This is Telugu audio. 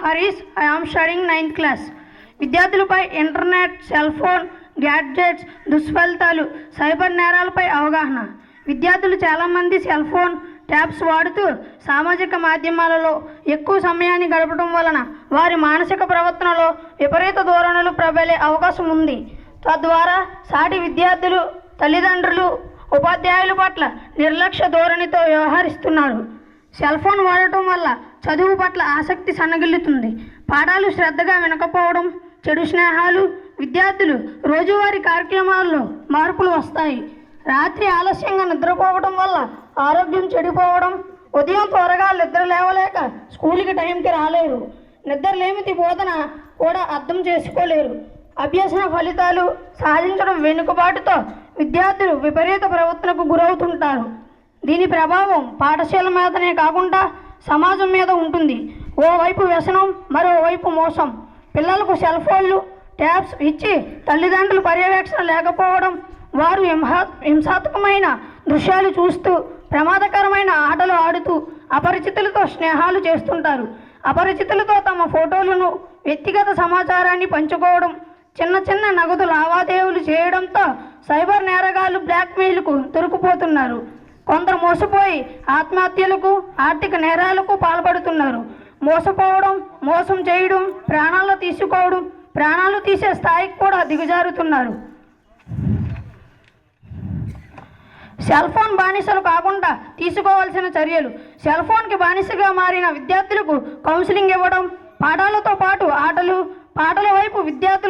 Harish. I am studying 9th class. విద్యార్థులపై ఇంటర్నెట్, సెల్ ఫోన్, గ్యాడ్జెట్స్ దుష్ఫలితాలు, సైబర్ నేరాలపై అవగాహన. విద్యార్థులు చాలామంది సెల్ ఫోన్, ట్యాబ్స్ వాడుతూ సామాజిక మాధ్యమాలలో ఎక్కువ సమయాన్ని గడపడం వలన వారి మానసిక ప్రవర్తనలో విపరీత ధోరణులు ప్రబలే అవకాశం ఉంది. తద్వారా సాటి విద్యార్థులు, తల్లిదండ్రులు, ఉపాధ్యాయుల పట్ల నిర్లక్ష్య ధోరణితో వ్యవహరిస్తున్నారు. సెల్ ఫోన్ వాడటం వల్ల చదువు పట్ల ఆసక్తి సన్నగిల్లుతుంది. పాఠాలు శ్రద్ధగా వినకపోవడం, చెడు స్నేహాలు, విద్యార్థులు రోజువారీ కార్యక్రమాల్లో మార్పులు వస్తాయి. రాత్రి ఆలస్యంగా నిద్రపోవడం వల్ల ఆరోగ్యం చెడిపోవడం, ఉదయం త్వరగా నిద్ర లేవలేక స్కూల్కి టైంకి రాలేరు, నిద్రలేమితి బోధన కూడా అర్థం చేసుకోలేరు. అభ్యసన ఫలితాలు సాధించడం వెనుకబాటుతో విద్యార్థులు విపరీత ప్రవర్తనకు గురవుతుంటారు. దీని ప్రభావం పాఠశాల మీదనే కాకుండా సమాజం మీద ఉంటుంది. ఓవైపు వ్యసనం, మరోవైపు మోసం. పిల్లలకు సెల్ ఫోన్లు, ట్యాబ్స్ ఇచ్చి తల్లిదండ్రులు పర్యవేక్షణ లేకపోవడం, వారు హింసాత్మకమైన దృశ్యాలు చూస్తూ, ప్రమాదకరమైన ఆటలు ఆడుతూ అపరిచితులతో స్నేహాలు చేస్తుంటారు. అపరిచితులతో తమ ఫోటోలను, వ్యక్తిగత సమాచారాన్ని పంచుకోవడం, చిన్న చిన్న నగదు లావాదేవీలు చేయడంతో సైబర్ నేరగాళ్లు బ్లాక్మెయిల్కు దొరికిపోతున్నారు. కొందరు మోసపోయి ఆత్మహత్యలకు, ఆర్థిక నేరాలకు పాల్పడుతున్నారు. మోసపోవడం, మోసం చేయడం, ప్రాణాలు తీసే స్థాయికి కూడా దిగజారుతున్నారు. సెల్ ఫోన్ బానిసలు కాకుండా తీసుకోవాల్సిన చర్యలు. సెల్ ఫోన్కి బానిసగా మారిన విద్యార్థులకు కౌన్సిలింగ్ ఇవ్వడం, పాఠాలతో పాటు పాటల వైపు విద్యార్థులు